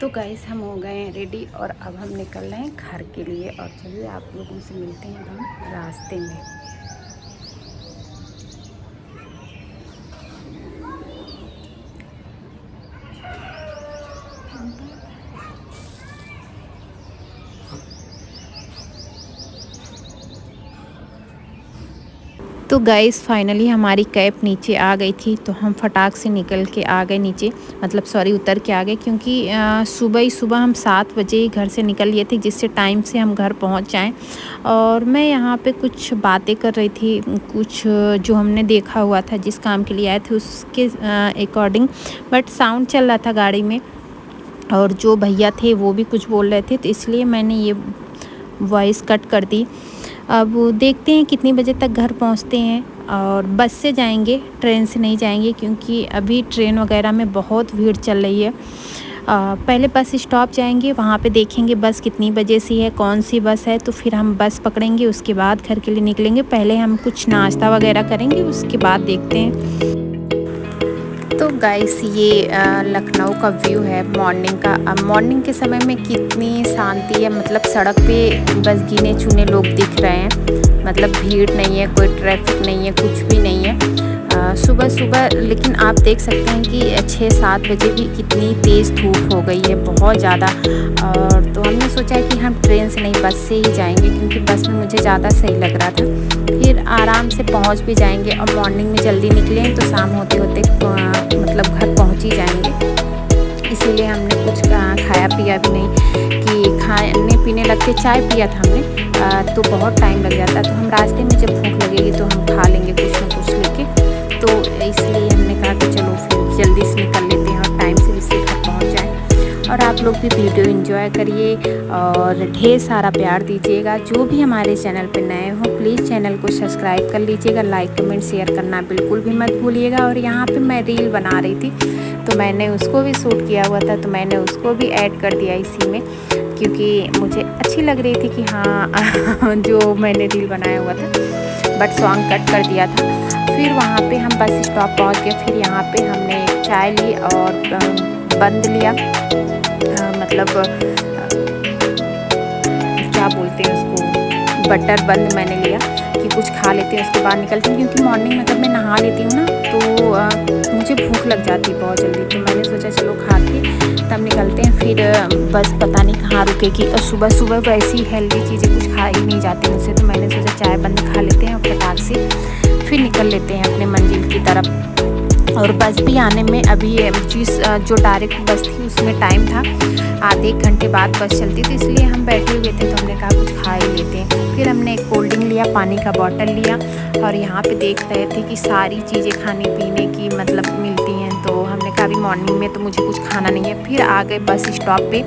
तो गाइस हम हो गए हैं रेडी और अब हम निकल रहे हैं घर के लिए। और चलिए आप लोगों से मिलते हैं अब हम रास्ते में। तो गाइस फाइनली हमारी कैब नीचे आ गई थी, तो हम फटाक से निकल के आ गए नीचे, मतलब सॉरी उतर के आ गए, क्योंकि सुबह ही सुबह हम 7 बजे ही घर से निकल लिए थे, जिससे टाइम से हम घर पहुंच जाएं। और मैं यहाँ पे कुछ बातें कर रही थी, कुछ जो हमने देखा हुआ था, जिस काम के लिए आए थे उसके अकॉर्डिंग, बट साउंड चल रहा था गाड़ी में और जो भैया थे वो भी कुछ बोल रहे थे, तो इसलिए मैंने ये वॉइस कट कर दी। अब देखते हैं कितनी बजे तक घर पहुंचते हैं। और बस से जाएंगे, ट्रेन से नहीं जाएंगे, क्योंकि अभी ट्रेन वगैरह में बहुत भीड़ चल रही है। पहले बस स्टॉप जाएंगे, वहाँ पे देखेंगे बस कितनी बजे से है, कौन सी बस है, तो फिर हम बस पकड़ेंगे, उसके बाद घर के लिए निकलेंगे। पहले हम कुछ नाश्ता वगैरह करेंगे, उसके बाद देखते हैं। तो गाइस ये लखनऊ का व्यू है मॉर्निंग का। अब मॉर्निंग के समय में कितनी शांति है, मतलब सड़क पे बस गिने चुने लोग दिख रहे हैं, मतलब भीड़ नहीं है, कोई ट्रैफिक नहीं है, कुछ भी नहीं है सुबह सुबह। लेकिन आप देख सकते हैं कि 6-7 बजे भी कितनी तेज़ धूप हो गई है, बहुत ज़्यादा। और तो हमने सोचा है कि हम ट्रेन से नहीं बस से ही जाएंगे, क्योंकि बस में मुझे ज़्यादा सही लग रहा था। फिर आराम से पहुंच भी जाएंगे, और मॉर्निंग में जल्दी निकलें तो शाम होते होते मतलब घर पहुंच ही जाएंगे। इसीलिए हमने कुछ खाया पिया भी नहीं, कि खाने पीने लगते चाय पिया था हमने, तो बहुत टाइम लग जाता। तो हम रास्ते में जब भूख लगेगी तो हम खा लेंगे कुछ ना कुछ लेके। तो इसलिए हमने कहा कि चलो फिर जल्दी से निकल लेते हैं और टाइम से जिससे घर पहुँच जाए। और आप लोग भी वीडियो एंजॉय करिए और ढेर सारा प्यार दीजिएगा। जो भी हमारे चैनल पर नए हो प्लीज़ चैनल को सब्सक्राइब कर लीजिएगा, लाइक कमेंट शेयर करना बिल्कुल भी मत भूलिएगा। और यहाँ पे मैं रील बना रही थी, तो मैंने उसको भी शूट किया हुआ था, तो मैंने उसको भी ऐड कर दिया इसी में, क्योंकि मुझे अच्छी लग रही थी कि हाँ जो मैंने रील बनाया हुआ था, बट सॉन्ग कट कर दिया था। फिर वहाँ पे हम बस स्टॉप पहुँच गए। फिर यहाँ पे हमने चाय ली और बंद लिया, मतलब क्या बोलते हैं उसको, बटर बंद मैंने लिया कि कुछ खा लेते हैं उसके बाद निकलते हैं। क्योंकि मॉर्निंग में जब मैं नहा लेती हूँ ना, तो मुझे भूख लग जाती है बहुत जल्दी, तो मैंने सोचा चलो खा के तब निकलते हैं। फिर बस पता नहीं कहाँ रुकेगी, और सुबह सुबह वैसी हेल्दी चीज़ें कुछ खा ही नहीं जाती मुझसे, तो मैंने सोचा चाय बंद खा लेते हैं और फटाक से फिर निकल लेते हैं अपने मंजिल की तरफ। और बस भी आने में अभी जो डायरेक्ट बस थी उसमें टाइम था, आधे 1 घंटे बाद बस चलती, तो इसलिए हम बैठे हुए थे, तो हमने कहा कुछ खा ही लेते हैं। फिर हमने एक कोल्ड ड्रिंक लिया, पानी का बॉटल लिया, और यहाँ पे देख रहे थे कि सारी चीज़ें खाने पीने की मतलब मिलती हैं। तो हमने कहा अभी मॉर्निंग में तो मुझे कुछ खाना नहीं है। फिर आ गए बस स्टॉप पे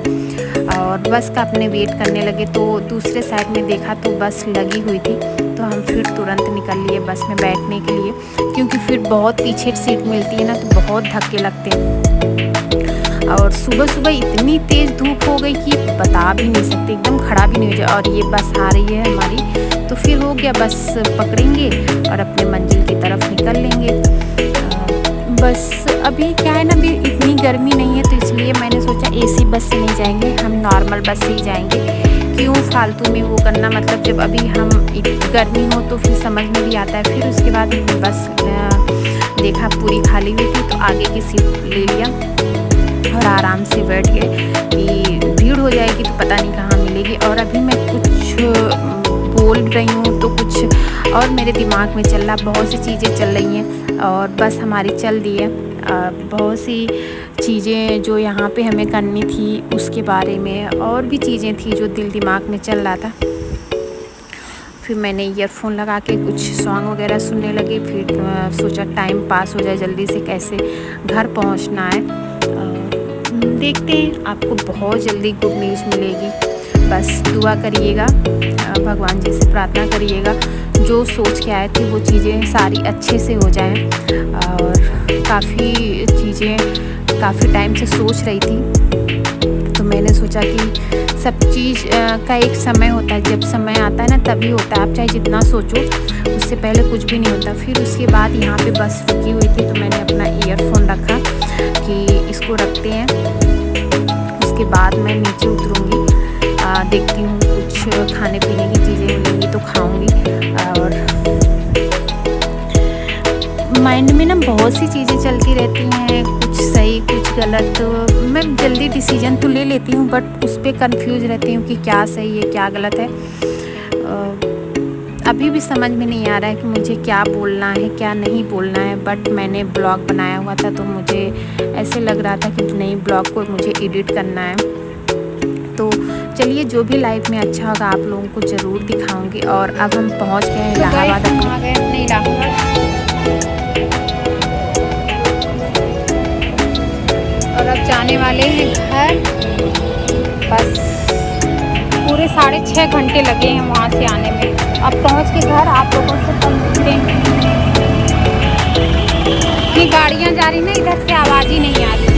और बस का अपने वेट करने लगे। तो दूसरे साइड में देखा तो बस लगी हुई थी, तो हम फिर तुरंत निकल लिए बस में बैठने के लिए, क्योंकि फिर बहुत पीछे सीट मिलती है ना, तो बहुत धक्के लगते हैं। और सुबह सुबह इतनी तेज़ धूप हो गई कि बता भी नहीं सकते, एकदम खड़ा भी नहीं हो जाए। और ये बस आ रही है हमारी, तो फिर हो गया, बस पकड़ेंगे और अपने मंजिल की तरफ निकल लेंगे। बस अभी क्या है ना, अभी इतनी गर्मी नहीं है, तो इसलिए मैंने सोचा एसी बस से नहीं जाएंगे, हम नॉर्मल बस से ही जाएंगे। क्यों फालतू में वो करना, मतलब जब अभी हम गर्मी हो तो फिर समझ में भी आता है। फिर उसके बाद बस देखा पूरी खाली हुई थी, तो आगे की सीट ले लिया और आराम से बैठ गए कि भीड़ हो जाएगी तो पता नहीं कहाँ मिलेगी। और अभी मैं कुछ बोल रही हूँ तो कुछ और मेरे दिमाग में चल रहा, बहुत सी चीज़ें चल रही हैं और बस हमारी चल दी है। बहुत सी चीज़ें जो यहाँ पे हमें करनी थी उसके बारे में, और भी चीज़ें थी जो दिल दिमाग में चल रहा था। फिर मैंने ईयरफोन लगा के कुछ सॉन्ग वगैरह सुनने लगी। फिर सोचा टाइम पास हो जाए जल्दी से, कैसे घर पहुँचना है। देखते हैं, आपको बहुत जल्दी गुड न्यूज़ मिलेगी। बस दुआ करिएगा, भगवान जी से प्रार्थना करिएगा जो सोच के आए थे वो चीज़ें सारी अच्छे से हो जाएं। और काफ़ी चीज़ें काफ़ी टाइम से सोच रही थी, तो मैंने सोचा कि सब चीज़ का एक समय होता है, जब समय आता है ना तभी होता है। आप चाहे जितना सोचो, उससे पहले कुछ भी नहीं होता। फिर उसके बाद यहाँ पे बस रुकी हुई थी, तो मैंने अपना ईयरफोन रखा कि इसको रखते हैं, उसके बाद मैं नीचे उतरूँगी, देखती हूँ कुछ खाने पीने की चीज़ें मिलेंगी तो खाऊँगी। और माइंड में ना बहुत सी चीज़ें चलती रहती हैं, कुछ सही कुछ गलत। तो मैं जल्दी डिसीजन तो ले लेती हूँ बट उस पर कंफ्यूज रहती हूँ कि क्या सही है क्या गलत है। अभी भी समझ में नहीं आ रहा है कि मुझे क्या बोलना है क्या नहीं बोलना है। बट मैंने ब्लॉग बनाया हुआ था तो मुझे ऐसे लग रहा था कि नहीं, ब्लॉग को मुझे एडिट करना है। तो चलिए, जो भी लाइफ में अच्छा होगा आप लोगों को ज़रूर दिखाऊंगी। और अब हम पहुंच गए हैं इलाहाबाद। हम आ गए अपने इलाहाबाद और अब जाने वाले हैं घर। बस पूरे 6.5 घंटे लगे हैं वहाँ से आने में। अब पहुँच के घर आप लोगों से कल मिलते हैं। ये गाड़ियाँ जा रही ना, इधर से आवाज़ ही नहीं आ रही।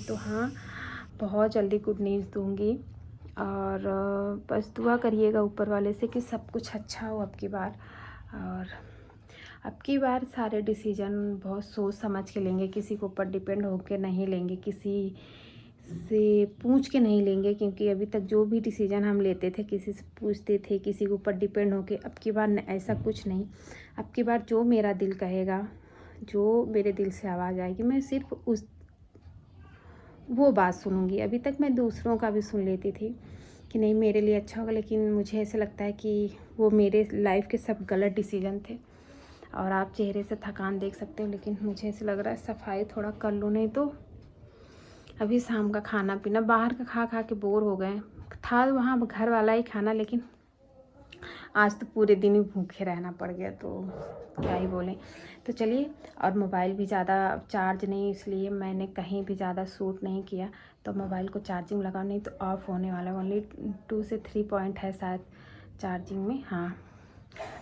तो हाँ, बहुत जल्दी गुड न्यूज़ दूँगी। और बस दुआ करिएगा ऊपर वाले से कि सब कुछ अच्छा हो अब की बार। और अब की बार सारे डिसीजन बहुत सोच समझ के लेंगे, किसी के ऊपर डिपेंड होकर नहीं लेंगे, किसी से पूछ के नहीं लेंगे। क्योंकि अभी तक जो भी डिसीजन हम लेते थे किसी से पूछते थे, किसी के ऊपर डिपेंड होके। अब की बार ऐसा कुछ नहीं। अब की बार जो मेरा दिल कहेगा, जो मेरे दिल से आवाज़ आएगी, मैं सिर्फ वो बात सुनूंगी। अभी तक मैं दूसरों का भी सुन लेती थी कि नहीं मेरे लिए अच्छा होगा, लेकिन मुझे ऐसा लगता है कि वो मेरे लाइफ के सब गलत डिसीजन थे। और आप चेहरे से थकान देख सकते हो, लेकिन मुझे ऐसा लग रहा है सफाई थोड़ा कर लूँ, नहीं तो अभी शाम का खाना पीना बाहर का खा खा के बोर हो गए। था वहाँ घर वाला ही खाना, लेकिन आज तो पूरे दिन ही भूखे रहना पड़ गया, तो क्या ही बोलें। तो चलिए, और मोबाइल भी ज़्यादा चार्ज नहीं, इसलिए मैंने कहीं भी ज़्यादा शूट नहीं किया। तो मोबाइल को चार्जिंग लगाओ, नहीं तो ऑफ़ होने वाला। ओनली 2 से 3 पॉइंट है शायद चार्जिंग में। हाँ,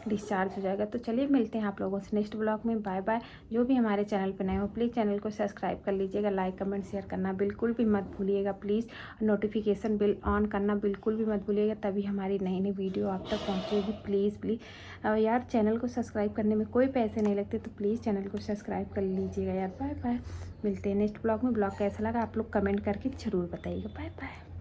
डिस्चार्ज हो जाएगा। तो चलिए, मिलते हैं आप लोगों से नेक्स्ट ब्लॉग में। Bye bye. जो भी हमारे चैनल पर नए हो प्लीज़ चैनल को सब्सक्राइब कर लीजिएगा, लाइक कमेंट शेयर करना बिल्कुल भी मत भूलिएगा प्लीज़। नोटिफिकेशन बिल ऑन करना बिल्कुल भी मत भूलिएगा, तभी हमारी नई नई वीडियो आप तक पहुँचेगी। प्लीज़ प्लीज़ यार, चैनल को सब्सक्राइब करने में कोई पैसे नहीं लगते, तो प्लीज़ चैनल को सब्सक्राइब कर लीजिएगा यार। Bye bye. मिलते हैं नेक्स्ट ब्लॉग में। ब्लॉग कैसा लगा आप लोग कमेंट करके ज़रूर बताइएगा। Bye bye.